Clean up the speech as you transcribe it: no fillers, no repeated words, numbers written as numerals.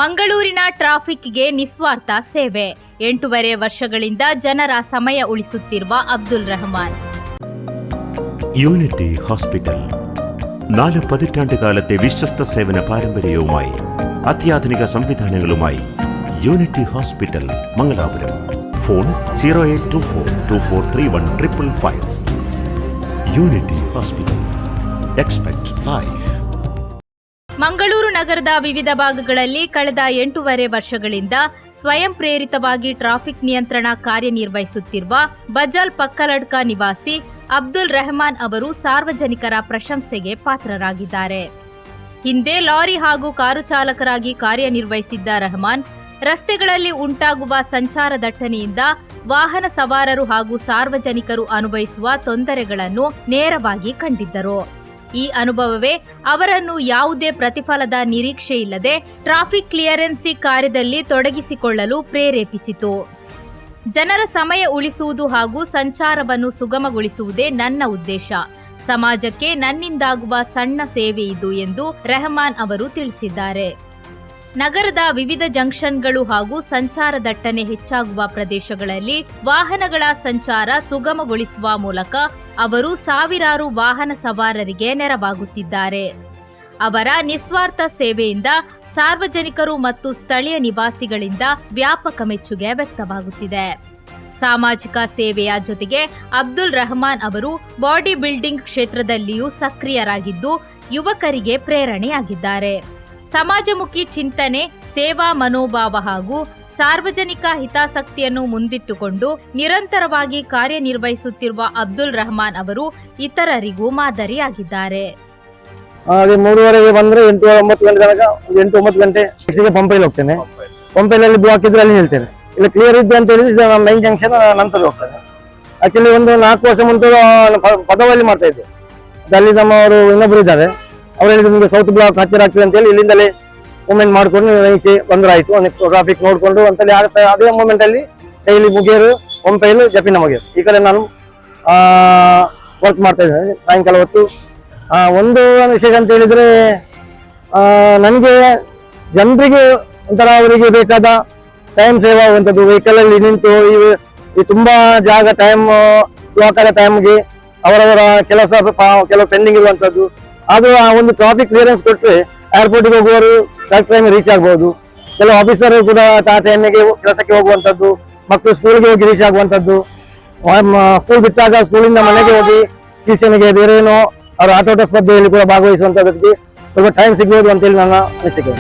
ಮಂಗಳೂರಿನ ಟ್ರಾಫಿಕ್ಗೆ ನಿಸ್ವಾರ್ಥ ಸೇವೆ 8.5 ವರ್ಷಗಳಿಂದ ಜನರ ಸಮಯ ಉಳಿಸುತ್ತಿರುವ ಅಬ್ದುಲ್ റഹ്മാൻ. യൂണിറ്റി ഹോസ്പിറ്റൽ 4 പതിറ്റാണ്ടുകാലത്തെ വിശ്വസ്ത സേവന പാരമ്പര്യവുമായി അത്യാധുനിക സംവിധാനങ്ങളുമായി Unity Hospital Mangalapuram. Phone 0824243155. Unity Hospital. Expect life. Mangaluru ನಗರದ ವಿವಿಧ ಭಾಗಗಳಲ್ಲಿ ಕಳೆದ 8.5 ವರ್ಷಗಳಿಂದ ಸ್ವಯಂ ಪ್ರೇರಿತವಾಗಿ ಟ್ರಾಫಿಕ್ ನಿಯಂತ್ರಣ ಕಾರ್ಯನಿರ್ವಹಿಸುತ್ತಿರುವ ಬಜಾಲ್ ಪಕ್ಕಲಡ್ಕ ನಿವಾಸಿ ಅಬ್ದುಲ್ റഹ്മാൻ ಅವರು ಸಾರ್ವಜನಿಕರ ಪ್ರಶಂಸೆಗೆ ಪಾತ್ರರಾಗಿದ್ದಾರೆ. ಹಿಂದೆ ಲಾರಿ ಹಾಗೂ ಕಾರು ಚಾಲಕರಾಗಿ ಕಾರ್ಯನಿರ್ವಹಿಸಿದ್ದ റഹ്മാൻ ರಸ್ತೆಗಳಲ್ಲಿ ಉಂಟಾಗುವ ಸಂಚಾರ ದಟ್ಟಣೆಯಿಂದ ವಾಹನ ಸವಾರರು ಹಾಗೂ ಸಾರ್ವಜನಿಕರು ಅನುಭವಿಸುವ ತೊಂದರೆಗಳನ್ನು ನೇರವಾಗಿ ಕಂಡಿದ್ದರು. ಈ ಅನುಭವವೇ ಅವರನ್ನು ಯಾವುದೇ ಪ್ರತಿಫಲದ ನಿರೀಕ್ಷೆ ಇಲ್ಲದೆ ಟ್ರಾಫಿಕ್ ಕ್ಲಿಯರೆನ್ಸಿ ಕಾರ್ಯದಲ್ಲಿ ತೊಡಗಿಸಿಕೊಳ್ಳಲು ಪ್ರೇರೇಪಿಸಿತು. ಜನರ ಸಮಯ ಉಳಿಸುವುದು ಹಾಗೂ ಸಂಚಾರವನ್ನು ಸುಗಮಗೊಳಿಸುವುದೇ ನನ್ನ ಉದ್ದೇಶ. ಸಮಾಜಕ್ಕೆ ನನ್ನಿಂದಾಗುವ ಸಣ್ಣ ಸೇವೆ ಇದು ಎಂದು റഹ്മാൻ ಅವರು ತಿಳಿಸಿದ್ದಾರೆ. ನಗರದ ವಿವಿಧ ಜಂಕ್ಷನ್ಗಳು ಹಾಗೂ ಸಂಚಾರ ದಟ್ಟಣೆ ಹೆಚ್ಚಾಗುವ ಪ್ರದೇಶಗಳಲ್ಲಿ ವಾಹನಗಳ ಸಂಚಾರ ಸುಗಮಗೊಳಿಸುವ ಮೂಲಕ ಅವರು ಸಾವಿರಾರು ವಾಹನ ಸವಾರರಿಗೆ ನೆರವಾಗುತ್ತಿದ್ದಾರೆ. ಅವರ ನಿಸ್ವಾರ್ಥ ಸೇವೆಯಿಂದ ಸಾರ್ವಜನಿಕರು ಮತ್ತು ಸ್ಥಳೀಯ ನಿವಾಸಿಗಳಿಂದ ವ್ಯಾಪಕ ಮೆಚ್ಚುಗೆ ವ್ಯಕ್ತವಾಗುತ್ತಿದೆ. ಸಾಮಾಜಿಕ ಸೇವೆಯ ಜೊತೆಗೆ ಅಬ್ದುಲ್ റഹ്മാൻ ಅವರು ಬಾಡಿ ಬಿಲ್ಡಿಂಗ್ ಕ್ಷೇತ್ರದಲ್ಲಿಯೂ ಸಕ್ರಿಯರಾಗಿದ್ದು ಯುವಕರಿಗೆ ಪ್ರೇರಣೆಯಾಗಿದ್ದಾರೆ. ಸಮಾಜಮುಖಿ ಚಿಂತನೆ, ಸೇವಾ ಮನೋಭಾವ ಹಾಗೂ ಸಾರ್ವಜನಿಕ ಹಿತಾಸಕ್ತಿಯನ್ನು ಮುಂದಿಟ್ಟುಕೊಂಡು ನಿರಂತರವಾಗಿ ಕಾರ್ಯನಿರ್ವಹಿಸುತ್ತಿರುವ ಅಬ್ದುಲ್ റഹ്മാൻ ಅವರು ಇತರರಿಗೂ ಮಾದರಿಯಾಗಿದ್ದಾರೆ. 3:30ಗೆ ಬಂದ್ರೆ 8-9 ಗಂಟೆ ತನಕ 8-9 ಗಂಟೆ ಪಂಪೈಲಿ ಹೋಗ್ತೇನೆ. ಪಂಪೈಲಲ್ಲಿ ಬ್ಲಾಕ್ ಇದ್ರೆ ಅಲ್ಲಿ ಹೇಳ್ತೇನೆ. ಇಲ್ಲ ಕ್ಲಿಯರ್ ಇದೆ ಅಂತ ಹೇಳಿದ್ರೆ ನಾನು ಮೈನ್ ಜಂಕ್ಷನ್ ನಂತರ ಹೋಗ್ತೇನೆ. ಆಕ್ಚುಲಿ ಒಂದು 4 ವರ್ಷ ಮುಂಚೆ ಪದವಲ್ಲಿ ಮಾಡ್ತಾ ಇದ್ದೆ. ಅಲ್ಲಿ ನಮ್ಮವರು ಇನ್ನೊಬ್ರು ಇದ್ದಾರೆ. ಅವ್ರು ಹೇಳಿದ್ರು ನಿಮಗೆ ಸೌತ್ ಬ್ಲಾಕ್ ಹತ್ತಿರ ಆಗ್ತದೆ ಅಂತ ಹೇಳಿ ಇಲ್ಲಿಂದಲೇ ಮೂವ್ಮೆಂಟ್ ಮಾಡ್ಕೊಂಡು ಈಚೆ ಬಂದ್ರಾಯ್ತು. ಟ್ರಾಫಿಕ್ ನೋಡ್ಕೊಂಡು ಅಂತೇಳಿ ಆಗುತ್ತೆ. ಅದೇ ಮೂಮೆಂಟ್ ಅಲ್ಲಿ ಡೈಲಿ ಮುಗೇರು, ಪಂಪೈಲು, ಜಪಿನ ಮುಗೇರು ಈ ಕಡೆ ನಾನು ವರ್ಕ್ ಮಾಡ್ತಾ ಇದ್ದೇನೆ ಸಾಯಂಕಾಲ ಹೊತ್ತು. ಒಂದು ವಿಶೇಷ ಅಂತ ಹೇಳಿದ್ರೆ ನನಗೆ ಜನರಿಗೆ ಒಂಥರ ಅವರಿಗೆ ಬೇಕಾದ ಟೈಮ್ ಸೇವ್ ಆಗುವಂಥದ್ದು. ವೆಹಿಕಲ್ ಅಲ್ಲಿ ನಿಂತು ಈ ತುಂಬಾ ಜಾಗ ಟೈಮ್ ಬ್ಲಾಕ್ ಆದ ಟೈಮ್ಗೆ ಅವರವರ ಕೆಲವು ಪೆಂಡಿಂಗ್ ಇರುವಂತದ್ದು. ಆದ್ರೂ ಆ ಒಂದು ಟ್ರಾಫಿಕ್ ಕ್ಲಿಯರೆನ್ಸ್ ಕೊಟ್ಟರೆ ಏರ್ಪೋರ್ಟ್ಗೆ ಹೋಗುವವರು ಕರೆಕ್ಟ್ ಟೈಮ್ ರೀಚ್ ಆಗ್ಬಹುದು. ಕೆಲವು ಆಫೀಸರ್ ಕೂಡ ಆ ಟೈಮಿಗೆ ಕೆಲಸಕ್ಕೆ ಹೋಗುವಂಥದ್ದು, ಮಕ್ಕಳು ಸ್ಕೂಲ್ಗೆ ಹೋಗಿ ರೀಚ್ ಆಗುವಂಥದ್ದು, ಸ್ಕೂಲ್ ಬಿಟ್ಟಾಗ ಸ್ಕೂಲಿಂದ ಮನೆಗೆ ಹೋಗಿ ಟ್ಯೂಷನ್ಗೆ ಬೇರೆ ಏನೋ ಅವರು ಆಟೋಟ ಸ್ಪರ್ಧೆಯಲ್ಲಿ ಕೂಡ ಭಾಗವಹಿಸುವಂಥದ್ದಕ್ಕೆ ಸ್ವಲ್ಪ ಟೈಮ್ ಸಿಗ್ಬೋದು ಅಂತೇಳಿ ನನ್ನ ಅನಿಸಿಕೆ.